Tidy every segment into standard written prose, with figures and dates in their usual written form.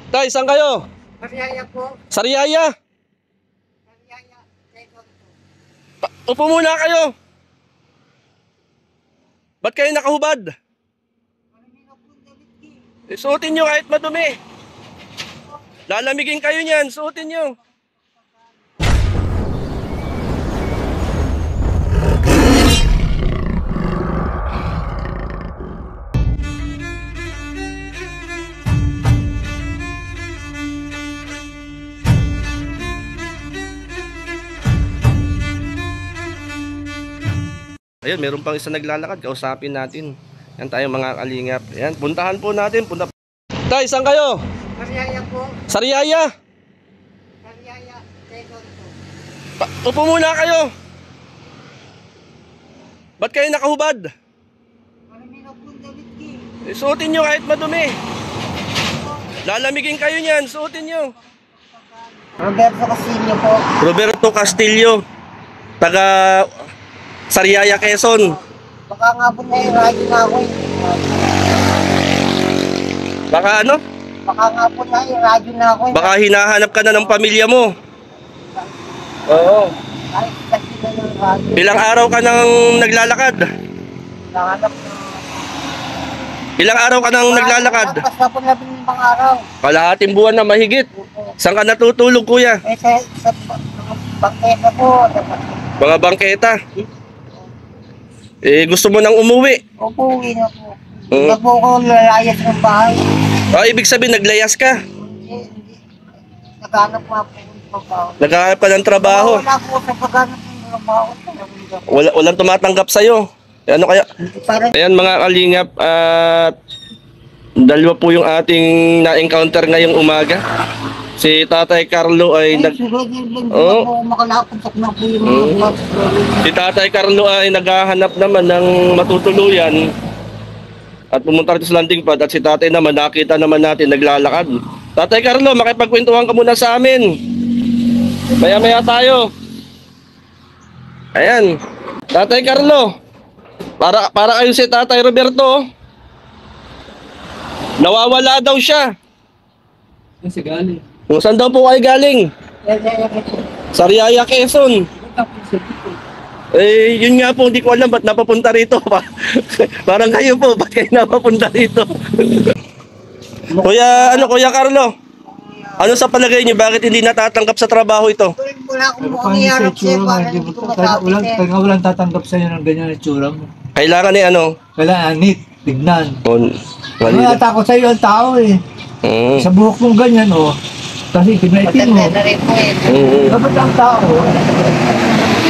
Tay, saan kayo? Sariaya po. Sariaya? Sariaya. Upo muna kayo. Ba't kayo nakahubad? Suotin nyo kahit madumi. Lalamigin kayo niyan, suotin nyo. Ayun, meron pang isa naglalakad, kausapin natin. Yan tayo mga kalingap. Yan, puntahan po natin. Tay, saan kayo? Sariaya po. Sariaya? Sariaya. Quezon po. Upo muna kayo. Ba't kayo nakahubad? Marami na po damit Suotin nyo kahit madumi. Lalamigin kayo niyan, suotin nyo. Roberto Castillo po. Roberto Castillo, taga Sariaya, Quezon. Baka nga po na radyo na ako eh. Baka ano? Baka nga po na radyo na ako eh. Baka hinahanap ka na ng pamilya mo. Oo. Ay, kasi na ng radyo. Ilang araw ka nang naglalakad? Nahanap na. Ilang araw ka nang naglalakad? Tapos na po 15 araw. Kalahating buwan na mahigit. Saan ka natutulog, kuya? Eh, sa bangketa po. Mga bangketa. Gusto mo nang umuwi? Opo, uwi na po. Hindi po ako lalayas ng bahay. Ibig sabihin naglayas ka. Hindi. Naghanap nga po ng trabaho. Naghahanap ka ng trabaho. Wala po sa paghanap ng trabaho. Walang tumatanggap sa'yo. Ano kaya? Parang Ayan mga kalingap, at dalawa po yung ating na-encounter ngayong umaga. Si Tatay Carlo ay makalapuntak na po yung mga Si Tatay Carlo ay naghahanap naman ng matutuluyan at pumunta rito sa landing pad, at si Tatay naman nakita naman natin naglalakad. Tatay Carlo, makipagkwentuhan ka muna sa amin. Maya-maya tayo. Ayan. Tatay Carlo, para kayo si Tatay Roberto. Nawawala daw siya. Kasi galing. Kung saan daw po kayo galing? Sariaya, Quezon. Yun nga po, hindi ko alam ba't napapunta rito. Parang kayo po, ba't kayo napapunta rito? Kuya Carlo, ano sa palagay niyo, bakit hindi natatanggap sa trabaho ito? Wala akong mukhang iharap siya para hindi ko masabi siya. Kaya walang tatanggap sa'yo ng ganyan na itsura mo. Kailangan ni ano? Kailangan anit, tignan. Mali. Natakot sa'yo ang tao eh. Sa buhok mong ganyan oh. Kasi kinaitin mo. Matanda na rin po eh. Dapat ang tao,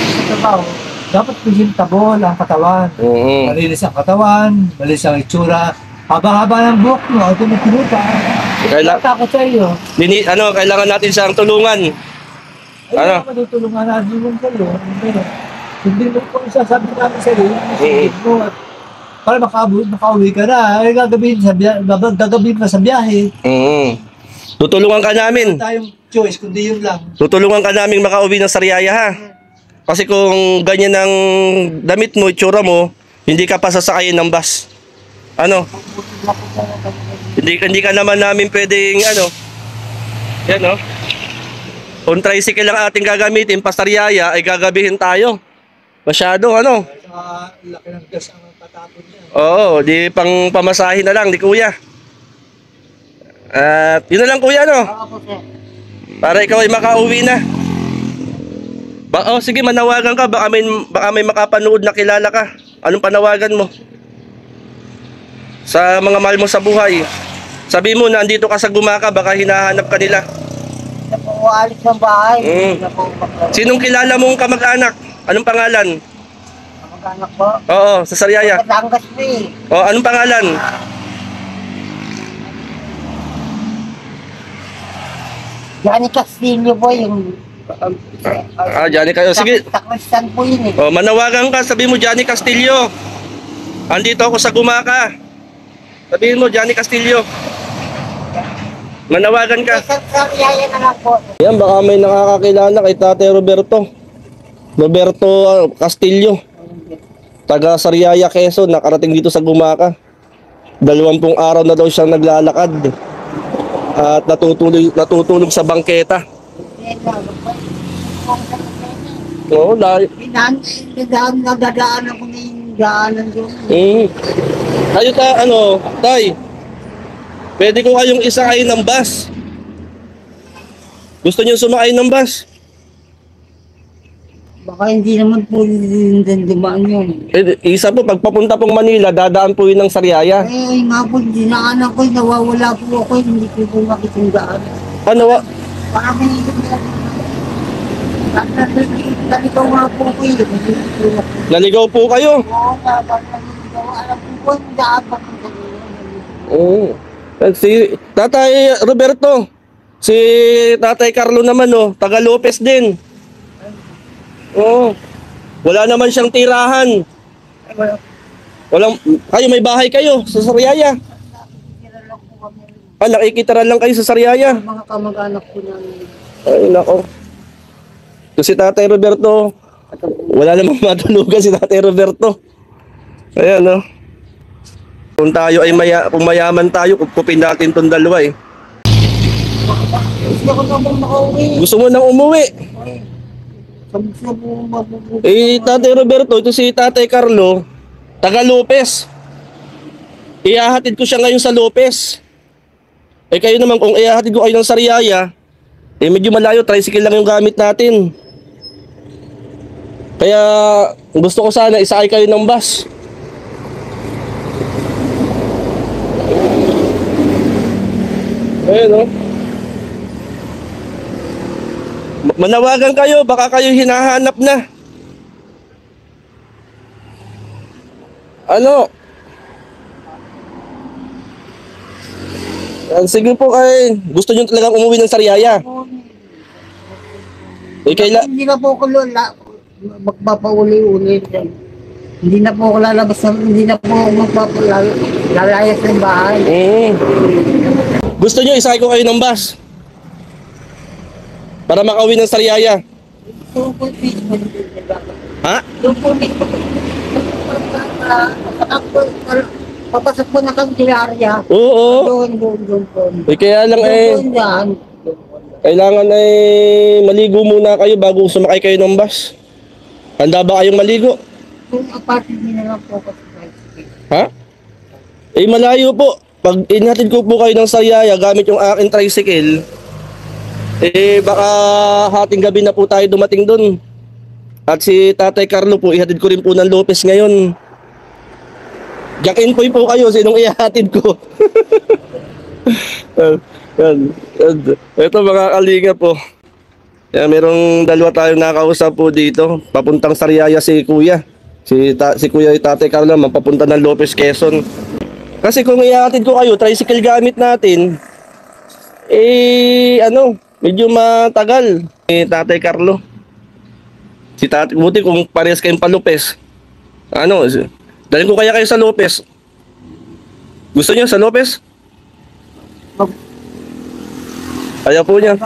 sa trabaho, dapat presentable ang katawan. Malinis ang katawan, malinis ang itsura. Haba-haba ng buhok mo, automatic ka. Natakot sa'yo. Kailangan natin siyang tulungan. Ay, matutulungan natin yung sa'yo. Hindi mo kung sasabi namin sa'yo, yung mo at para makauwi ka na, ay gagabihin ka sa biyahe. Tutulungan ka namin. Wala tayong choice, kundi yun lang. Tutulungan ka namin makauwi ng Sariaya, ha? Kasi kung ganyan ang damit mo, itsura mo, hindi ka pa sasakayin ng bus. Ano? Hindi ka naman namin pwedeng yan no? Kung tricycle lang ating gagamitin, pa Sariaya, ay gagabihin tayo. Masyado, ano? Laki ng gas ang patapon niya. Oo, di pang pamasahin na lang, di kuya. At yun na lang kuya, no? Para ikaw ay makauwi na. Sige, manawagan ka. Baka may makapanood na kilala ka. Anong panawagan mo? Sa mga mahal mo sa buhay. Sabi mo na andito ka sa Gumaka, baka hinahanap ka nila. Hindi na po ualis ng bahay. Hindi na po Sinong kilala mong kamag-anak? Anong pangalan? kamag-anak po. Oo, sa Sariaya. Batangas po eh. Anong pangalan? Johnny Castillo po yung... Johnny kayo. Sige. Takristan po yun eh. Manawagan ka, sabi mo Johnny Castillo. Andito ako sa Gumaka. Sabihin mo Johnny Castillo. Manawagan ka. Sa Sariaya na lang po. Yan, baka may nakakakilala kay Tatay Roberto Castillo, taga Sariaya, Quezon. Nakarating dito sa Gumaka. 20 araw na daw siyang naglalakad. at natutulog sa bangketa. Oo, dahil. Nadadaan ako na yung daanan doon. Kayo tay, pwede ko kayong isakay ng bus. Gusto niyo sumakay ng bus? Baka hindi naman po dumaan yun. Isa po, pagpapunta pong Manila, dadaan po yun ng Sariaya. Nga po, dinaanan ko, nawawala po ako, hindi ko po makitindaan. Ano? Parang naligaw nga po ko yun. Naligaw po kayo? Oo nga, parang naligaw. Alam po yung daan pa po. Oo. Si Tatay Roberto, si Tatay Carlo naman, taga Lopez din. Oo. Wala naman siyang tirahan. Kayo may bahay kayo sa Sariaya. Nakikitira lang kayo sa Sariaya. Mga kamag-anak po namin. Ay, nako. Si Tatay Roberto, wala namang matulugan si Tatay Roberto. Ayan, no. Kung tayo ay kung mayaman tayo, kupin natin tong dalawa eh. Gusto ko na po makauwi. Gusto mo nang umuwi? Tatay Roberto, ito si Tatay Carlo, taga Lopez. Ihahatid ko siya ngayon sa Lopez. Kayo naman, kung ihahatid ko kayo ng Sariaya, medyo malayo, tricycle lang yung gamit natin. Kaya gusto ko sana isakay kayo ng bus. Ayun, no? Manawagan kayo, baka kayo hinahanap na. Ano? Sige po gusto nyo talagang umuwi ng Sariaya. Hindi na po ako magpapauli-uli. Hindi na po ako lalabas, hindi na po ako magpapalayas ng bahay. Gusto nyo isakay ko kayo ng bus? Para makauwi ng Sariaya. Ha? Papasok po na kang Tilarya. Oo. Doon po. Kaya lang kailangan maligo muna kayo bago sumakay kayo ng bus. Handa ba kayong maligo? Kung apartment nila lang po ako sa tricycle. Ha? Malayo po. Pag inhatid ko po kayo ng Sariaya gamit yung aking tricycle, baka hating gabi na po tayo dumating doon. At si Tatay Carlo po, ihatid ko rin po ng Lopez ngayon. Jack and Poy po kayo, sinong ihatid ko? Yan. Ito mga kalinga po. Merong dalawa tayong nakausap po dito. Papuntang Sariaya si Kuya. Si Kuya Tatay Carlo, mapapunta ng Lopez, Quezon. Kasi kung ihatid ko kayo, tricycle gamit natin, medyo matagal. Tatay Carlo. Buti kung parehas kayong pa Lopez. Dalhin ko kaya kayo sa Lopez. Gusto niyo sa Lopez? Kaya po niya.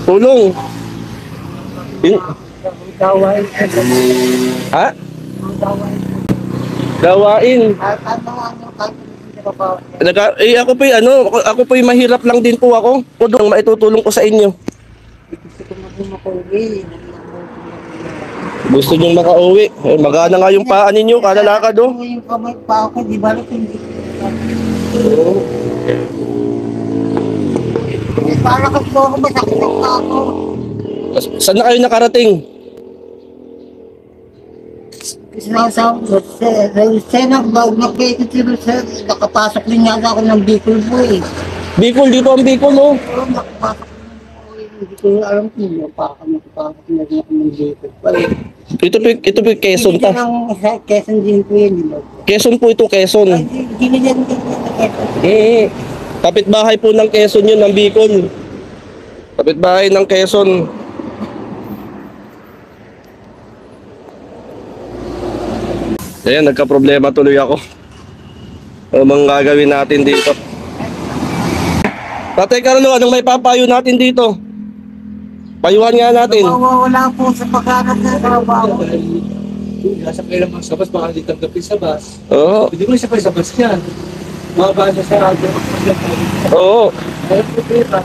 Tulong. Ha? Gawain. Ako po mahirap lang din po ako. O doon maitutulong ko sa inyo. Gusto nyo makauwi. Magana nga yung paa ninyo, kalalakad oh. Yung kamay pa ako, di ba hindi ko. Para kasi po ako masakit ang paa ko. Saan na kayo nakarating? Sa Senang bag na pwede sir, nakapasok din nga ako ng Bicol po eh. Bicol, dito ang Bicol oh. Nakapasok hindi ko alam kung nakapasok na din ako ng Bicol. Ito po Quezon ta. Quezon din po yun, di ba? Quezon po ito, Quezon. Hindi din Quezon. Kapitbahay po ng Quezon yun, ng Bicol. Kapitbahay ng Quezon. Ayan, nagka-problema tuloy ako. Ano bang gagawin natin dito? Tatay Carlo, anong may papayo natin dito? Payuhan nga natin. Wala po sa pagkanap ng trabaho. Nasa kailang mga sabas, baka hindi tanggapin sa bus. Oo. Hindi mo isa pa sa bus yan. Mababa na sa radyo. Oo. Kaya problema,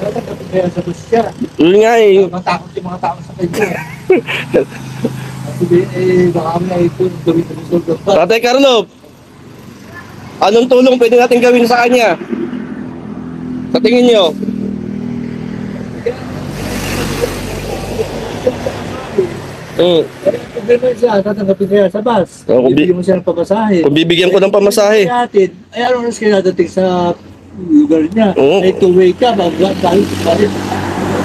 kaya sa bus siya. Yun nga eh. Matakot yung mga tao sa kanya. Kasi baka may ipon, gawin sa resolve pa. Tatay Carlo, anong tulong pwede natin gawin sa kanya? Sa tingin nyo? Mm. Problema siya, tatanggapin kaya sa bus. Oo, Bibigyan mo siya ng pamasahe. Kung bibigyan ko ng pamasahe. Ay, ano oras kayo nadating sa lugar niya? Oo. Ay, two-way ka, balik.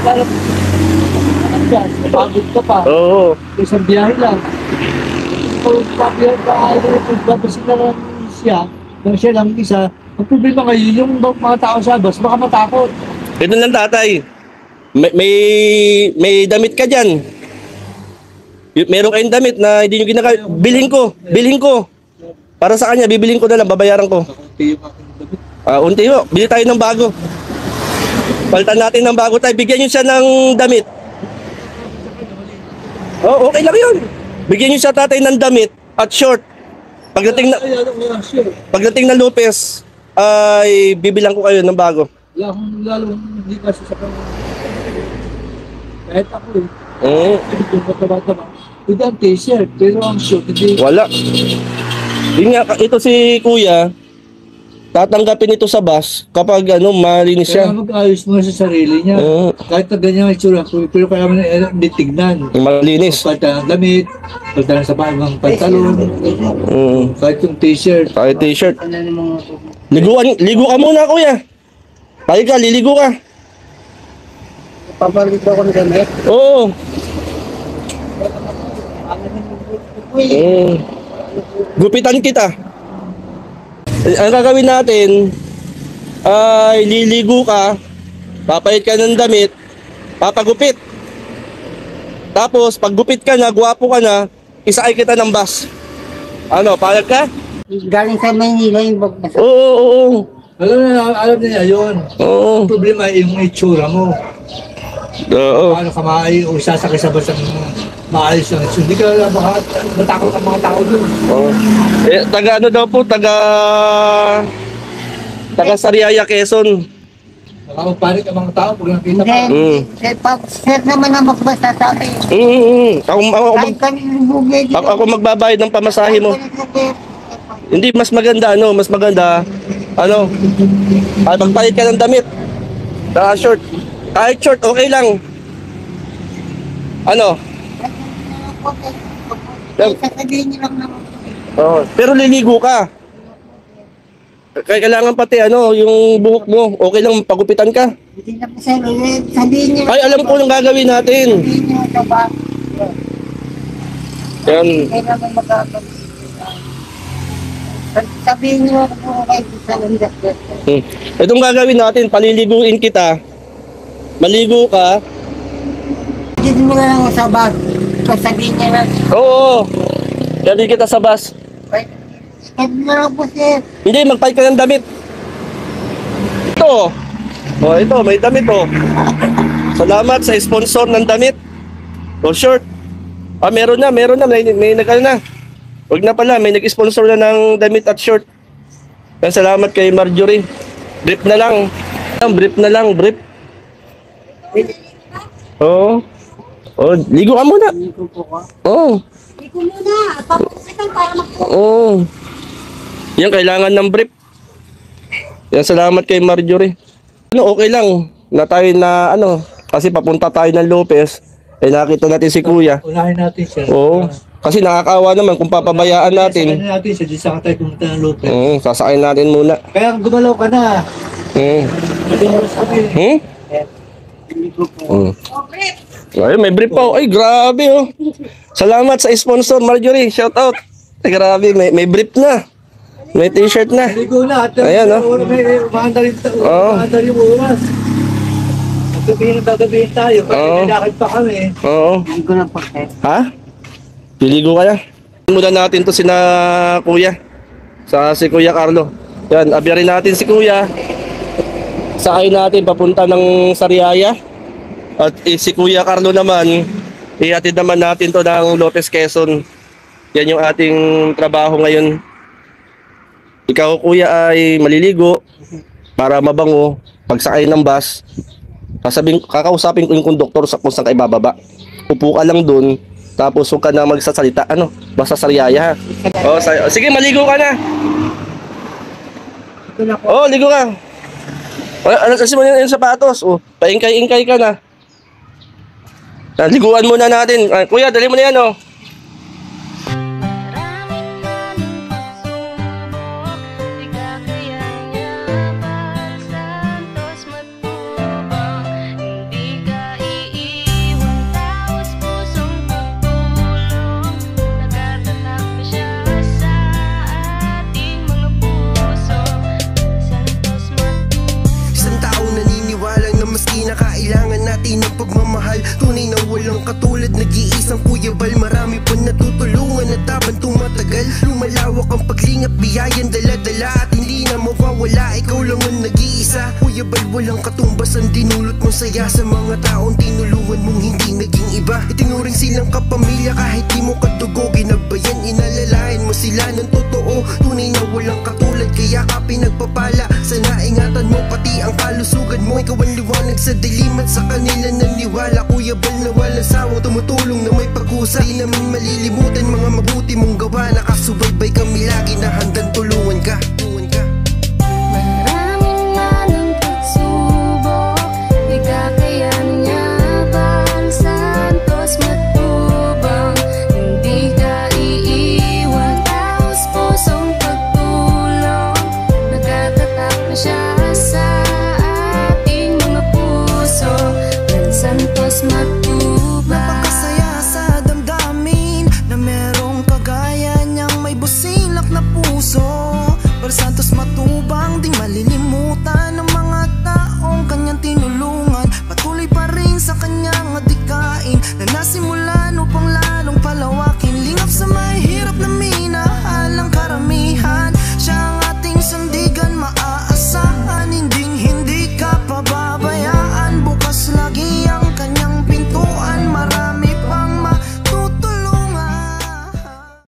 Parang, pagod ka pa. Oo. Isang biyahe lang. Kung pabiyahe ka, ay, babasin na lang siya, nang siya lang isa. Ang problema ngayon, yung mga tao sa bus, baka matakot. Ito lang tatay. May damit ka dyan. Meron kayong damit na hindi nyo ginagamit. Bilhin ko. Para sa kanya, bibilhin ko na lang, babayaran ko. Nakunti yung aking damit. Unti ho, bili tayo ng bago. Palitan natin ng bago tayo. Bigyan nyo siya ng damit. Oh, okay lang yun. Bigyan nyo siya tatay ng damit at short. Pagdating na Lopez, ay bibilang ko kayo ng bago. Lalo, hindi kasi sa kahit ako yung mataba-taba. Hindi ang t-shirt, pero ang short, hindi. Wala. Yun nga, ito si kuya, tatanggapin ito sa bus kapag malinis Kaya siya. mag-ayos mo sa sarili niya. Kahit na ganyan ang itsura, pero kaya mo hindi tignan. Malinis. Palta ng damit, palta ng sapatos ng pantalon, kahit yung t-shirt. Kahit t-shirt. Ligo ka muna kuya. Kaya ka, liligo ka. Papalit ako ng damit. Oo. Gupitan kita. Ang gagawin natin ay liligo ka, papayit ka ng damit, papagupit. Tapos paggupit ka na, gwapo ka na, isakay kita ng bus. Ano, payag ka? Galing sa Maynila yung bagbasa. Oo. Alam niya yun. Oo. Ang problema ay yung itsura mo. Oo. Paano ka o sasakay sa basang maayos lang. So, hindi ka baka matakot ang mga tao doon. Oo. Taga daw po, taga Sariaya, Quezon. Nakakapanik ang mga tao pag nakita ka. Sir naman ang magbasa sa akin. Ako magbabayad ng pamasahe mo. Hindi, mas maganda, magpalit ka ng damit. Short. Kahit short, okay lang. Sasabihin niyo lang naman. Pero liligo ka. Kailangan pati yung buhok mo. Okay lang pagupitan ka. Hindi na po sir, sabihin niyo. Ay, alam ko nang gagawin natin. Sabihin niyo ito ba? Yan. Kailangan magkakaroon. Sabihin niyo kung kayo sa landas. Itong gagawin natin, paliliguin kita. Maligo ka. Hindi mo na lang sa bag. Sabihin niyo lang. Oo. Dali kita sa bus. Sabi na lang po sir. Hindi, magpalit ka ng damit. Ito. Ito, may damit Salamat sa sponsor ng damit. Short. Meron na. May na. Huwag na pala, may nag-sponsor na ng damit at short. Salamat kay Marjorie. Brief na lang. Brief. Oo. Ligo ka muna. Oo. Ligo muna. Papakusitan para magpupo. Oo. Yan, kailangan ng brief. Yan, salamat kay Marjorie. Okay lang na tayo kasi papunta tayo ng Lopez. Nakita natin si kuya. Unahin natin siya. Oo. Kasi nakakaawa naman kung papabayaan natin. Sasakay natin siya, di saka tayo pumunta ng Lopez. Sasakay natin muna. Kaya gumalaw ka na. Pwede oras kami. Ay, may brief pa. Ay, grabe Salamat sa sponsor, Marjorie. Shout out. Ay, grabe, may brief na. May t-shirt na. Ligo na. Ayan, May umaandar yung oras. Gagabihin tayo. Kasi nilakad pa kami. Oo. Hindi ko lang po sir. Ha? Piligo ka na. Muna natin to sina kuya. Si Kuya Carlo. Yan, abyarin natin si kuya. Sakay natin papunta ng Sariaya. At si Kuya Carlo naman, ihatid naman natin to ng Lopez, Quezon. Yan yung ating trabaho ngayon. Ikaw kuya ay maliligo para mabango. Pagsakay ng bus, kakausapin ko yung konduktor sa kung saan kayo bababa. Upo ka lang dun, tapos huwag ka na magsasalita. Ano? Basta sariyaya ha. Oh, sige, maligo ka na. Oh, ligo ka. Kasi mo yung sapatos. Oh, paingkay-ingkay ka na. Liguan muna natin. Kuya, dali mo na yan oh. Kailangan natin ng pagmamahal, tunay na walang katulad, nag-iisang Kuya Bal. Marami pa natutulungan at habang tumatagal, lumalawak ang paglingap, biyayan dala-dala at hindi na mawawala. Ikaw lang ang nag-iisa, Kuya Bal, walang katumbas ang dinulot mong saya sa mga taong tinulungan mong hindi naging iba. Itinuring silang kapamilya kahit di mo kadugo, ginabayan, inalalayan mo sila ng totoo. Tunay na walang katulad, kaya ka pinagpapala. Sana ingatan mo pati ang kalusugan mo. Ikaw ang liwanag sa dilim at sa kanila naniwala. Kuya Bal na walang sawang tumutulong na may pag-usay. Di namin malilimutan mga mabuti mong gawa. Nakasubaybay kami lagi na handa